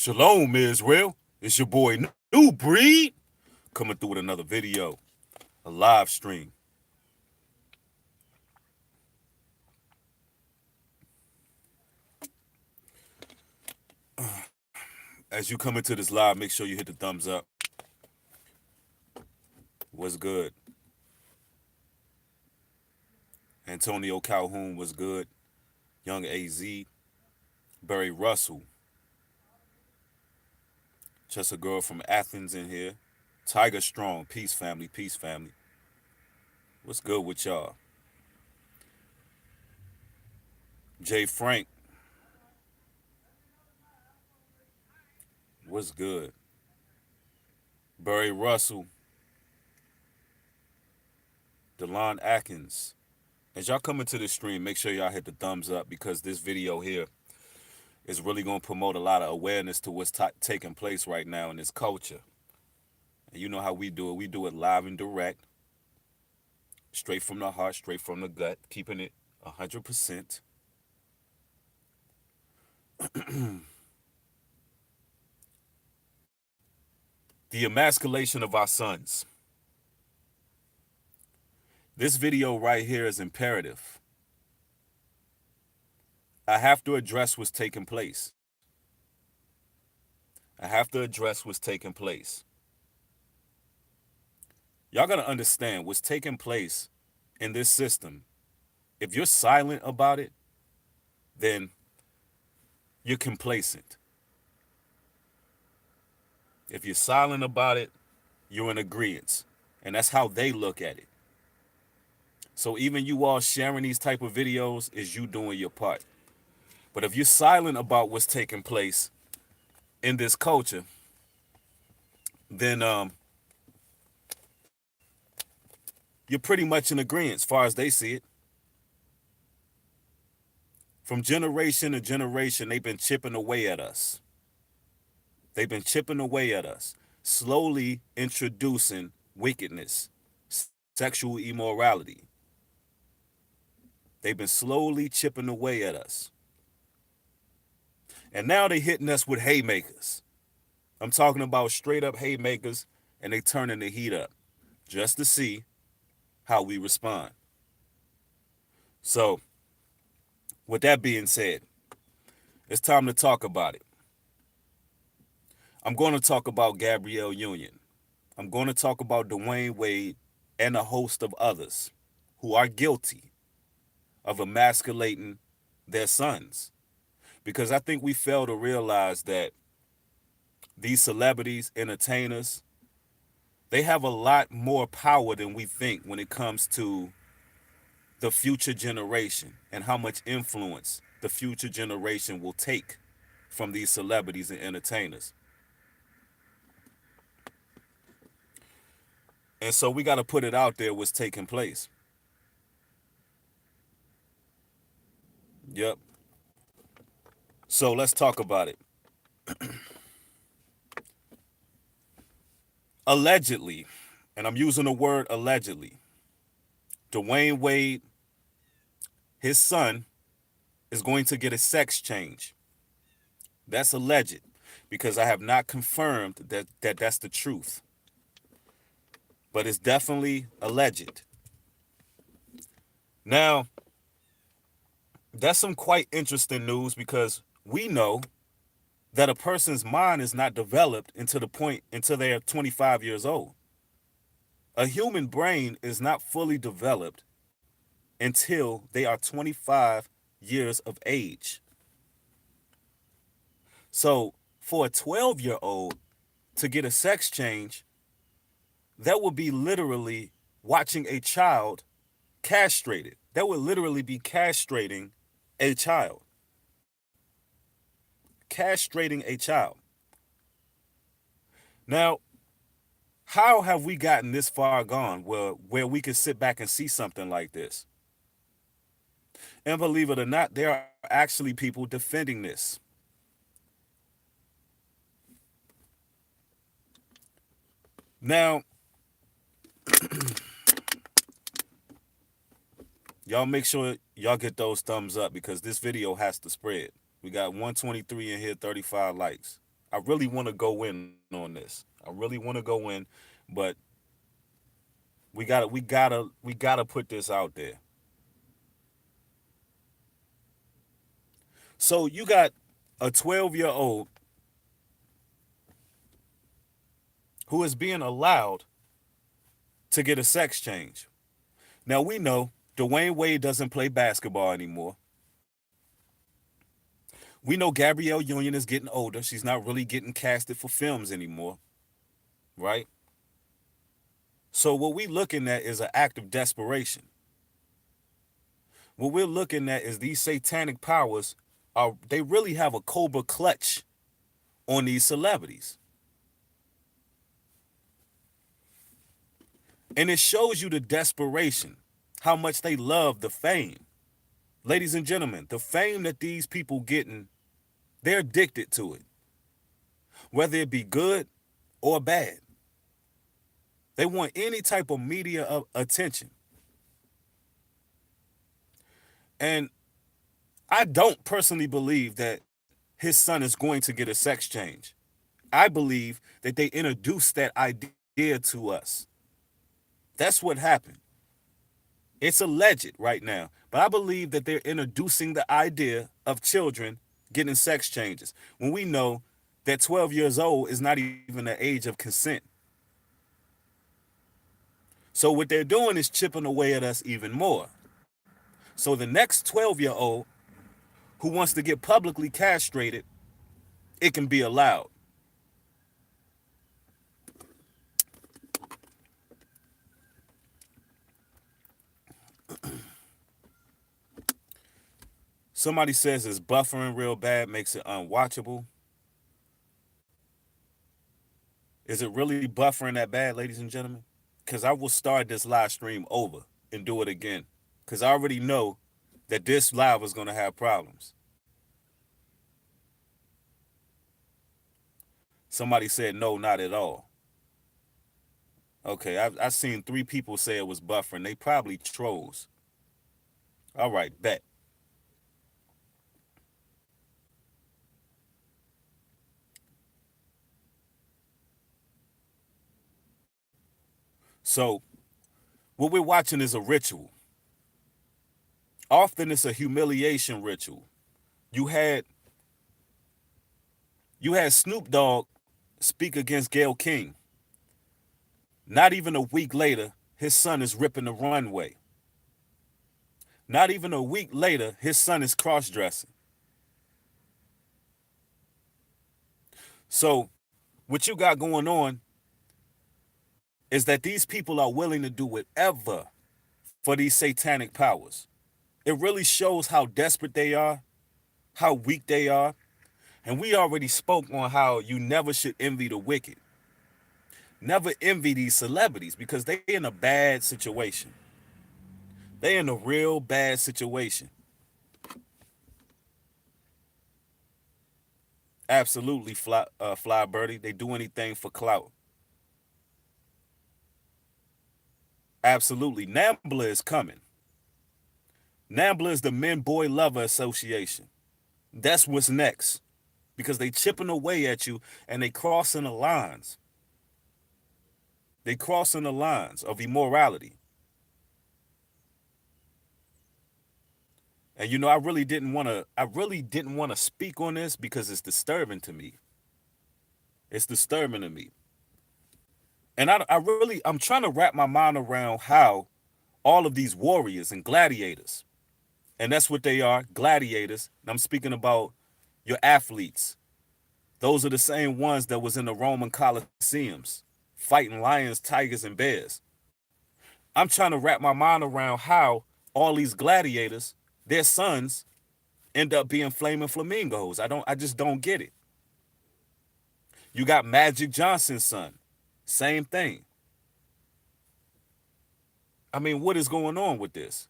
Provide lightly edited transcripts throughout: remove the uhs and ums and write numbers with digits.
Shalom, Israel. It's your boy New Breed coming through with another video, a live stream. As you come into this live, make sure you hit the thumbs up. What's good? Antonio Calhoun was good. Young AZ. Barry Russell. Just a girl from Athens in here. Tiger Strong. Peace family. Peace family. What's good with y'all? Jay Frank. What's good? Barry Russell. Delon Atkins. As y'all come into the stream, make sure y'all hit the thumbs up because this video here is really going to promote a lot of awareness to what's taking place right now in this culture. And you know how we do it. We do it live and direct, straight from the heart, straight from the gut, keeping it 100%. The emasculation of our sons. This video right here is imperative. I have to address what's taking place. Y'all got to understand what's taking place in this system. If you're silent about it, then you're complacent. If you're silent about it, you're in agreeance. And that's how they look at it. So even you all sharing these type of videos is you doing your part. But if you're silent about what's taking place in this culture, then you're pretty much in agreement as far as they see it. From generation to generation, they've been chipping away at us. Slowly introducing wickedness, sexual immorality. They've been slowly chipping away at us. And now they're hitting us with haymakers. I'm talking about straight up haymakers, and they turning the heat up just to see how we respond. So, with that being said, it's time to talk about it. I'm going to talk about Gabrielle Union. I'm going to talk about Dwayne Wade and a host of others who are guilty of emasculating their sons. Because I think we fail to realize that these celebrities, entertainers, they have a lot more power than we think when it comes to the future generation and how much influence the future generation will take from these celebrities and entertainers. And so we got to put it out there what's taking place. Yep. So let's talk about it. Allegedly, and I'm using the word allegedly, Dwayne Wade, his son, is going to get a sex change. That's alleged because I have not confirmed that that's the truth. But it's definitely alleged. Now, that's some quite interesting news because we know that a person's mind is not developed until they're 25 years old. A human brain is not fully developed until they are 25 years of age. So for a 12-year-old to get a sex change, that would be literally watching a child castrated. That would literally be castrating a child. Castrating a child. Now, how have we gotten this far gone where we can sit back and see something like this? And believe it or not, there are actually people defending this. Now, y'all make sure y'all get those thumbs up because this video has to spread. We got 123 in here, 35 likes. I really want to go in on this. I really want to go in, but we gotta put this out there. So you got a 12-year-old who is being allowed to get a sex change. Now we know Dwayne Wade doesn't play basketball anymore. We know Gabrielle Union is getting older. She's not really getting casted for films anymore, right? So what we looking at is an act of desperation. What we're looking at is these satanic powers are they really have a cobra clutch on these celebrities. And it shows you the desperation, how much they love the fame. Ladies and gentlemen, the fame that these people getting, they're addicted to it. Whether it be good or bad. They want any type of media attention. And I don't personally believe that his son is going to get a sex change. I believe that they introduced that idea to us. That's what happened. It's alleged right now, but I believe that they're introducing the idea of children getting sex changes when we know that 12 years old is not even the age of consent. So what they're doing is chipping away at us even more. So the next 12-year-old who wants to get publicly castrated, it can be allowed. Somebody says it's buffering real bad, makes it unwatchable. Is it really buffering that bad, ladies and gentlemen? Because I will start this live stream over and do it again. Because I already know that this live is going to have problems. Somebody said no, not at all. Okay, I've seen 3 people say it was buffering. They probably trolls. All right, bet. So what we're watching is a ritual. Often it's a humiliation ritual. You had you had Snoop Dogg speak against Gayle King. Not even a week later, his son is ripping the runway. Not even a week later, his son is cross dressing. So, what you got going on is that these people are willing to do whatever for these satanic powers. It really shows how desperate they are, how weak they are. And we already spoke on how you never should envy the wicked. Never envy these celebrities because they're in a bad situation. They're in a real bad situation. Absolutely, Fly Birdie. They do anything for clout. Absolutely. NAMBLA is coming. NAMBLA is the Men Boy Lover Association. That's what's next. Because they chipping away at you and they crossing the lines. They crossing the lines of immorality. And I really didn't want to speak on this because it's disturbing to me. It's disturbing to me. And I'm trying to wrap my mind around how all of these warriors and gladiators, and that's what they are, gladiators. And I'm speaking about your athletes. Those are the same ones that was in the Roman Colosseums, fighting lions, tigers, and bears. I'm trying to wrap my mind around how all these gladiators, their sons, end up being flaming flamingos. I just don't get it. You got Magic Johnson's son. Same thing. I mean, what is going on with this?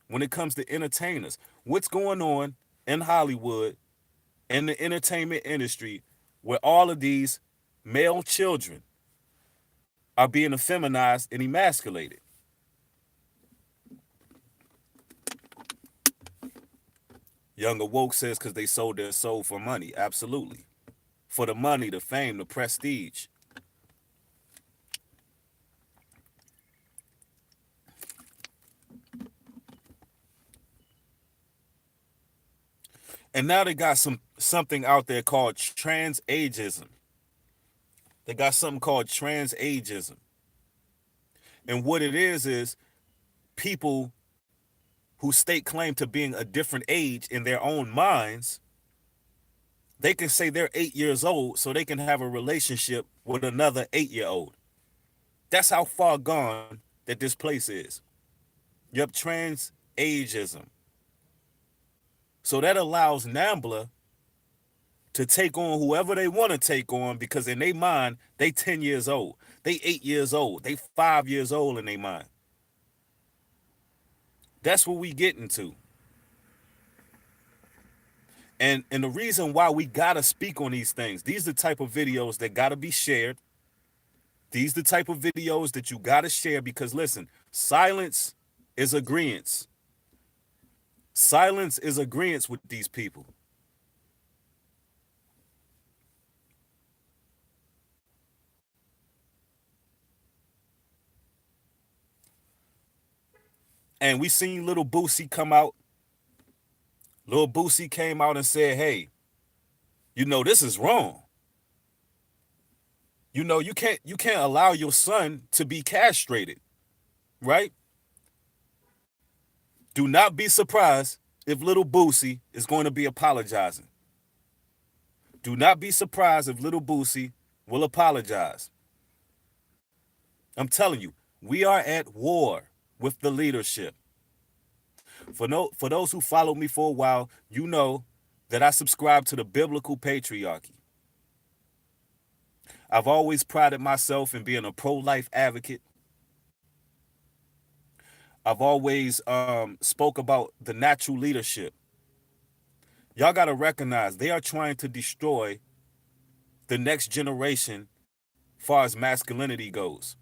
When it comes to entertainers, what's going on in Hollywood, in the entertainment industry, where all of these male children are being effeminized and emasculated? Younger Woke says because they sold their soul for money. Absolutely. for the money, the fame, the prestige. And now they got something out there called trans ageism. They got something called trans ageism. And what it is people who stake claim to being a different age in their own minds, they can say they're 8 years old so they can have a relationship with another 8-year-old. That's how far gone that this place is. Yep, trans ageism. So that allows NAMBLA to take on whoever they want to take on because in their mind, they 10 years old. They 8 years old. They 5 years old in their mind. That's what we get into. And the reason why we gotta speak on these things, these are the type of videos that gotta be shared. These are the type of videos that you gotta share because listen, silence is agreeance. Silence is agreeance with these people. And we seen little Boosie come out. Little Boosie came out and said, hey, this is wrong. You can't allow your son to be castrated, right? Do not be surprised if little Boosie is going to be apologizing. Do not be surprised if little Boosie will apologize. I'm telling you, we are at war with the leadership. For those who followed me for a while, you know that I subscribe to the biblical patriarchy. I've always prided myself in being a pro-life advocate. I've always spoke about the natural leadership. Y'all got to recognize they are trying to destroy the next generation as far as masculinity goes.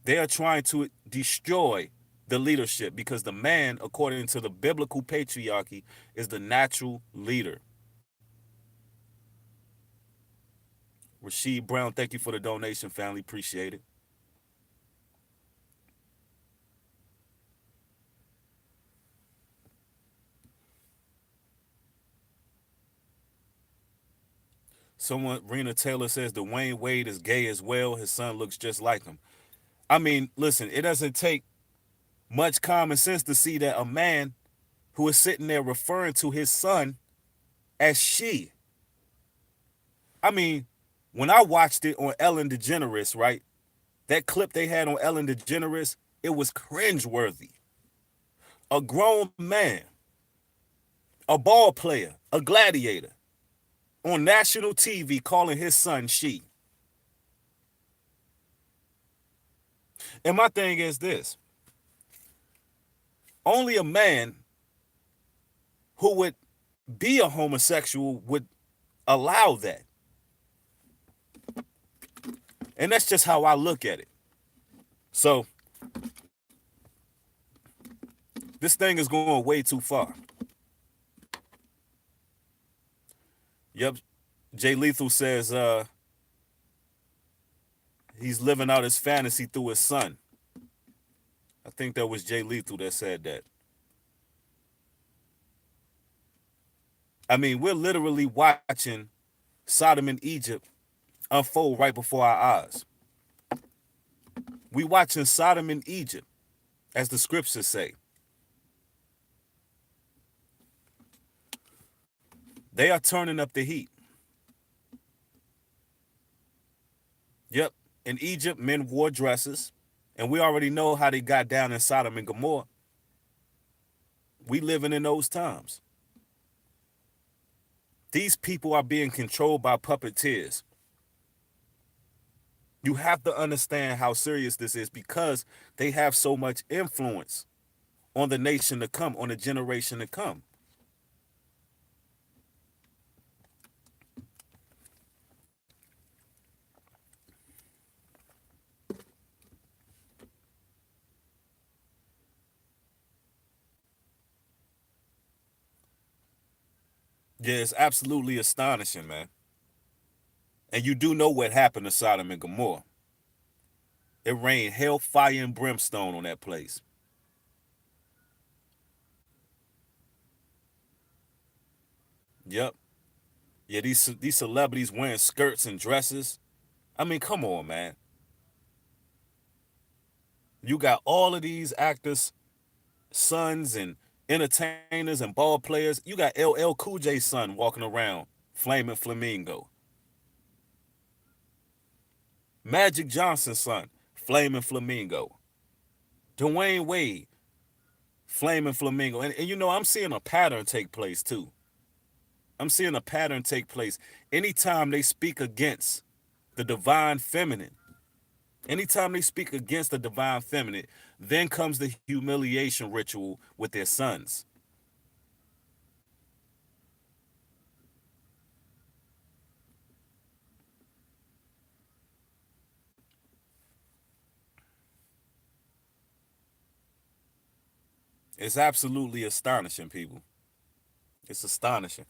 They are trying to destroy the leadership because the man, according to the biblical patriarchy, is the natural leader. Rasheed Brown, thank you for the donation, family. Appreciate it. Rena Taylor says Dwayne Wade is gay as well. His son looks just like him. I mean, listen, it doesn't take much common sense to see that a man who is sitting there referring to his son as she. I mean, when I watched it on Ellen DeGeneres, right? That clip they had on Ellen DeGeneres, it was cringeworthy. A grown man, a ball player, a gladiator, on national TV calling his son she. And my thing is this. Only a man who would be a homosexual would allow that. And that's just how I look at it. So, this thing is going way too far. Yep. Jay Lethal says he's living out his fantasy through his son. I think that was Jay Lethal that said that. I mean, we're literally watching Sodom and Egypt unfold right before our eyes. We watching Sodom and Egypt, as the scriptures say. They are turning up the heat. Yep. In Egypt, men wore dresses, and we already know how they got down in Sodom and Gomorrah. We living in those times. These people are being controlled by puppeteers. You have to understand how serious this is because they have so much influence on the nation to come, on the generation to come. Yeah, it's absolutely astonishing, man. And you do know what happened to Sodom and Gomorrah. It rained hell, fire, and brimstone on that place. Yep. Yeah, these celebrities wearing skirts and dresses. I mean, come on, man. You got all of these actors, sons, and entertainers and ball players. You got LL Cool J's son walking around, flaming flamingo. Magic Johnson's son, flaming flamingo. Dwayne Wade, flaming flamingo. And you know, I'm seeing a pattern take place too. I'm seeing a pattern take place. Anytime they speak against the divine feminine, anytime they speak against the divine feminine, then comes the humiliation ritual with their sons. It's absolutely astonishing, people. It's astonishing.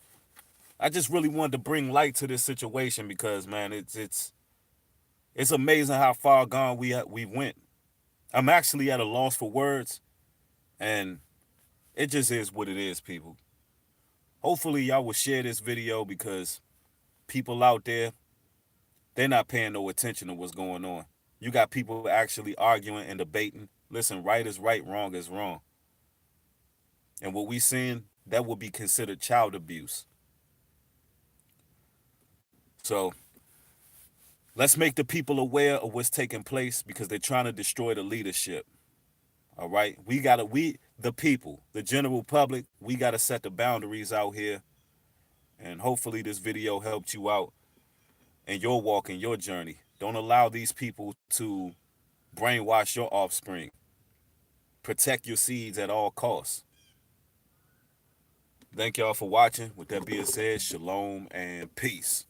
I just really wanted to bring light to this situation because, man, it's amazing how far gone we went. I'm actually at a loss for words, and it just is what it is, people. Hopefully, y'all will share this video because people out there, they're not paying no attention to what's going on. You got people actually arguing and debating. Listen, right is right, wrong is wrong. And what we seeing, that would be considered child abuse. So let's make the people aware of what's taking place because they're trying to destroy the leadership. All right. The people, the general public, we gotta set the boundaries out here. And hopefully this video helped you out in your walk and your journey. Don't allow these people to brainwash your offspring. Protect your seeds at all costs. Thank y'all for watching. With that being said, shalom and peace.